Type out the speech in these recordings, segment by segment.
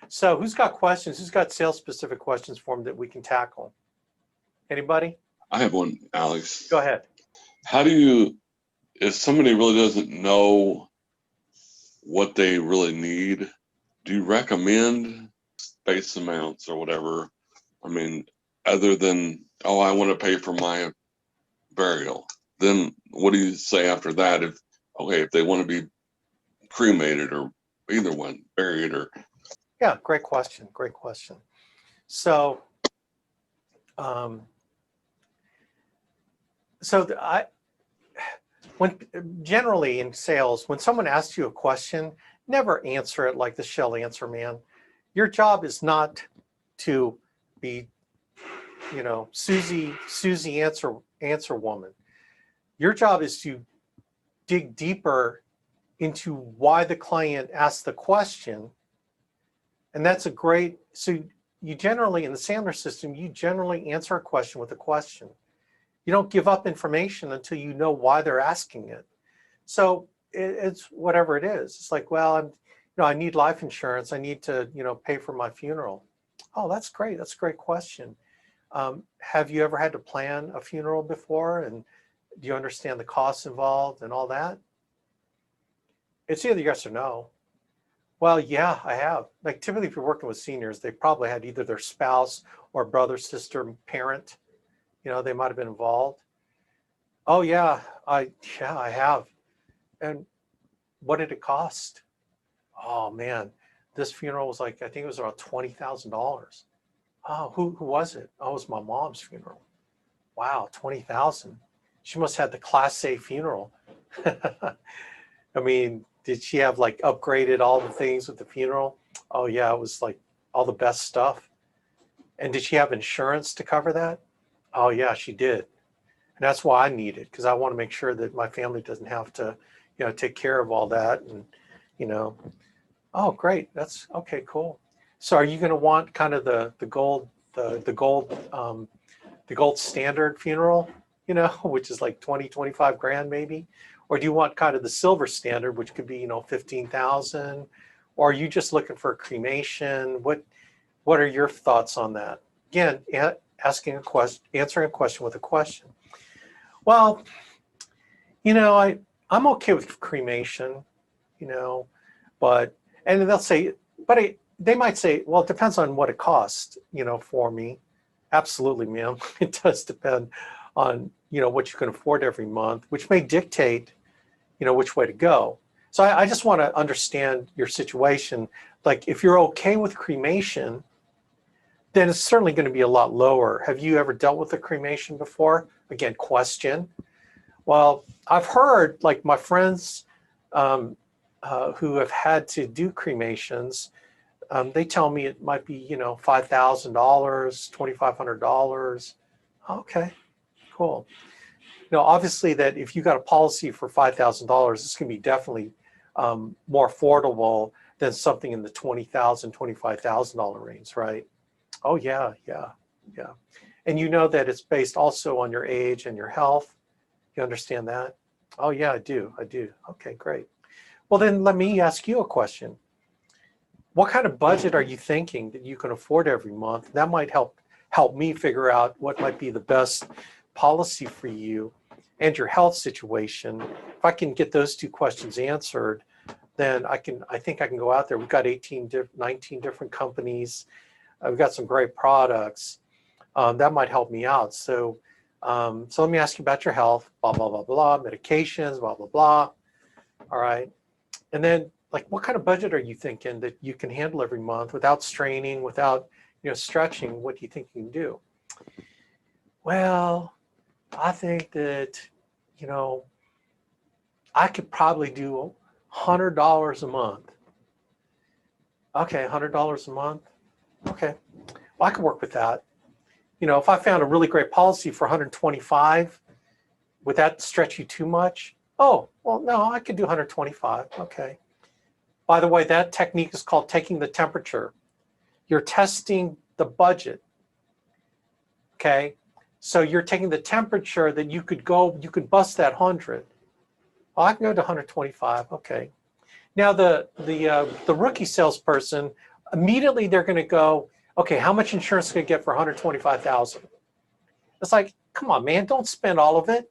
So who's got questions? Who's got sales specific questions for him that we can tackle? Anybody? I have one, Alex. Go ahead. How do you, if somebody really doesn't know what they really need, do you recommend space amounts or whatever? I mean, other than, oh, I want to pay for my burial. Then what do you say after that? If they want to be cremated or either one, buried or. Yeah, great question. Great question. So, when generally in sales, when someone asks you a question, never answer it like the shell answer man. Your job is not to be, Susie answer woman. Your job is to dig deeper into why the client asked the question. And that's a great, so you generally, in the Sandler system, you generally answer a question with a question. You don't give up information until you know why they're asking it. So it's whatever it is. It's like, well, I need life insurance. I need to, pay for my funeral. Oh, that's great. That's a great question. Have you ever had to plan a funeral before? And do you understand the costs involved and all that? It's either yes or no. Well, yeah, I have. Like typically if you're working with seniors, they probably had either their spouse or brother, sister, parent, they might've been involved. Oh yeah, I have. And what did it cost? Oh man, this funeral was like, I think it was about $20,000. Oh, who was it? Oh, it was my mom's funeral. Wow, 20,000. She must have had the Class A funeral. I mean, did she have like upgraded all the things with the funeral? Oh yeah, it was like all the best stuff. And did she have insurance to cover that? Oh yeah, she did. And that's why I need it, because I want to make sure that my family doesn't have to, take care of all that. And, oh great, that's okay, cool. So are you going to want kind of the gold standard funeral, which is like 20, 25 grand maybe? Or do you want kind of the silver standard, which could be, 15,000? Or are you just looking for a cremation? What are your thoughts on that? Again, answering a question with a question. Well, I'm okay with cremation, but, and they'll say, they might say, well, it depends on what it costs, for me. Absolutely, ma'am. It does depend on, what you can afford every month, which may dictate, which way to go. So I just want to understand your situation. Like if you're okay with cremation, then it's certainly going to be a lot lower. Have you ever dealt with a cremation before? Again, question. Well, I've heard like my friends who have had to do cremations, they tell me it might be, $5,000, $2,500. Okay, cool. Obviously that if you got a policy for $5,000, it's going to be definitely more affordable than something in the $20,000, $25,000 range, right? Oh yeah. And that it's based also on your age and your health. You understand that? Oh yeah, I do. Okay, great. Well then let me ask you a question. What kind of budget are you thinking that you can afford every month? That might help me figure out what might be the best policy for you and your health situation. If I can get those two questions answered, then I think I can go out there. We've got 19 different companies. We've got some great products. That might help me out. So let me ask you about your health, blah, blah, blah, blah, medications, blah, blah, blah. All right. And then like, what kind of budget are you thinking that you can handle every month without straining, without, stretching? What do you think you can do? Well, I think that, I could probably do $100 a month. Okay, $100 a month. Okay, well, I could work with that. If I found a really great policy for 125, would that stretch you too much? Oh, well, no, I could do 125. Okay. By the way, that technique is called taking the temperature. You're testing the budget. Okay. So you're taking the temperature that you could bust that 100. Oh, I can go to 125. Okay. Now the rookie salesperson, immediately they're going to go, okay, how much insurance can I get for 125,000? It's like, come on, man, don't spend all of it.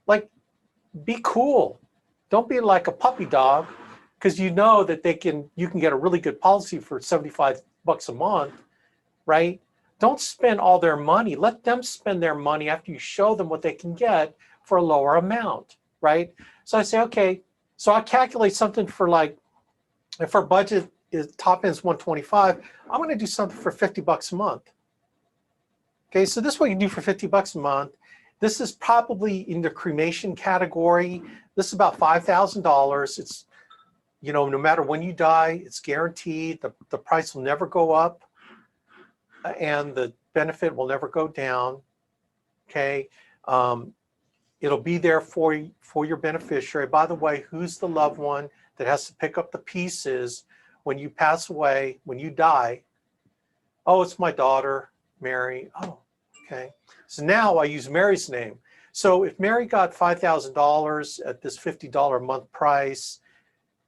Like, be cool. Don't be like a puppy dog, because you know that you can get a really good policy for $75 a month, right? Don't spend all their money. Let them spend their money after you show them what they can get for a lower amount, right? So I say, okay, so I calculate something for, like, if our budget is top end is 125, I'm going to do something for $50 a month. Okay, so this is what you do for $50 a month. This is probably in the cremation category. This is about $5,000. It's, no matter when you die, it's guaranteed. The price will never go up, and the benefit will never go down. Okay, it'll be there for your beneficiary. By the way, who's the loved one that has to pick up the pieces when you pass away, when you die? Oh, it's my daughter, Mary. Oh, okay. So now I use Mary's name. So if Mary got $5,000 at this $50 a month price,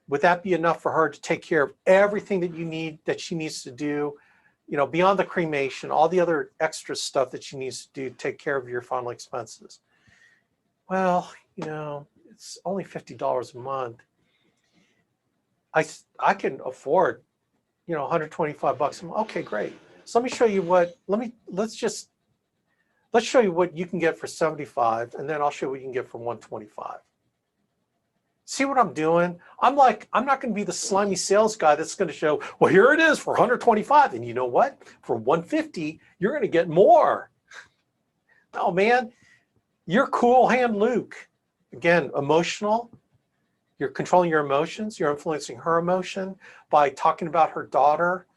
would that be enough for her to take care of everything that she needs to do, beyond the cremation, all the other extra stuff that she needs to do to take care of your final expenses? Well, it's only $50 a month. I can afford, $125 a month. Okay, great. So let me show you let's show you what you can get for 75, and then I'll show you what you can get for 125. See what I'm doing? I'm not going to be the slimy sales guy that's going to show, well, here it is for 125, and you know what? For 150, you're going to get more. No, man, you're cool hand Luke. Again, emotional. You're controlling your emotions. You're influencing her emotion by talking about her daughter,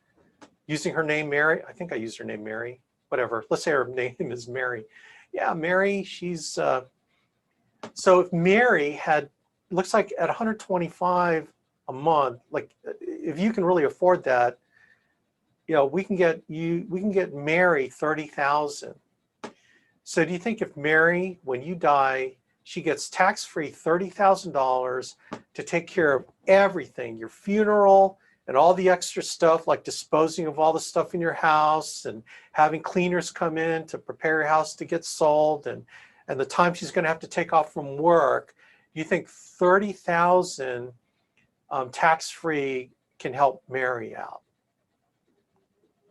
using her name Mary. I think I used her name Mary. Whatever. Let's say her name is Mary. Yeah, Mary, she's... so if Mary had, looks like at 125 a month, like if you can really afford that, we can get Mary 30,000. So do you think if Mary, when you die, she gets tax-free $30,000 to take care of everything, your funeral and all the extra stuff, like disposing of all the stuff in your house and having cleaners come in to prepare your house to get sold, and the time she's going to have to take off from work, you think 30,000 tax-free can help Mary out?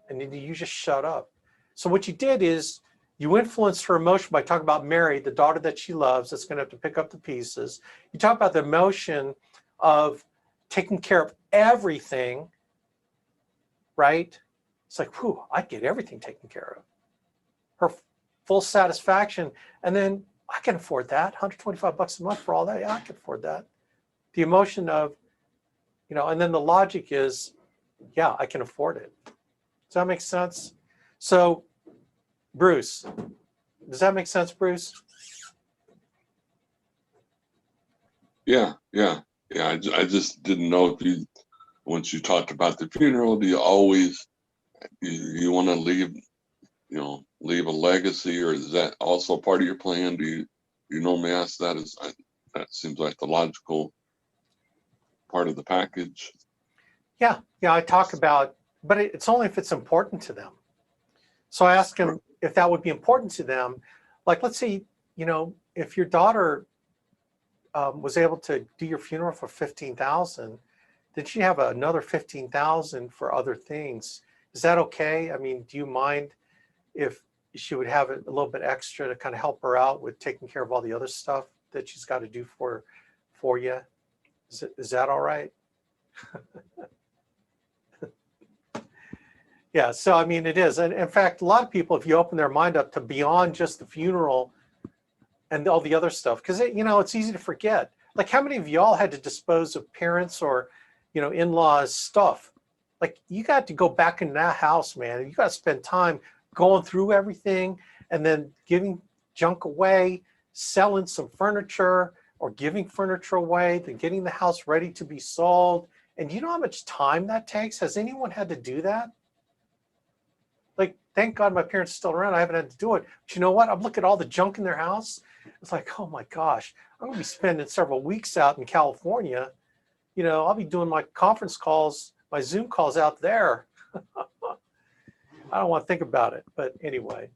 And then you just shut up. So what you did is you influenced her emotion by talking about Mary, the daughter that she loves, that's going to have to pick up the pieces. You talk about the emotion of taking care of everything, right? It's like, whew, I'd get everything taken care of. Her full satisfaction. And then I can afford that. $125 a month for all that. Yeah, I can afford that. The emotion of, and then the logic is, yeah, I can afford it. Does that make sense? So, Bruce, does that make sense, Bruce? Yeah. I just didn't know if once you talked about the funeral, do you always, you want to leave a legacy, or is that also part of your plan? Do you normally ask that? That seems like the logical part of the package. Yeah, I talk about, but it's only if it's important to them. So I ask them if that would be important to them. Like, let's say, if your daughter was able to do your funeral for 15,000, then she have another 15,000 for other things. Is that okay? I mean, do you mind if she would have a little bit extra to kind of help her out with taking care of all the other stuff that she's got to do for you? Is that all right? Yeah, so I mean, it is. And in fact, a lot of people, if you open their mind up to beyond just the funeral and all the other stuff, because it's easy to forget. Like, how many of y'all had to dispose of parents or in-laws stuff? Like, you got to go back in that house, man, and you got to spend time going through everything and then giving junk away, selling some furniture or giving furniture away, then getting the house ready to be sold. And you know how much time that takes? Has anyone had to do that? Like, thank God my parents are still around. I haven't had to do it. But you know what? I'm looking at all the junk in their house. It's like, oh my gosh, I'm gonna be spending several weeks out in California. I'll be doing my conference calls my Zoom call's out there. I don't want to think about it, but anyway.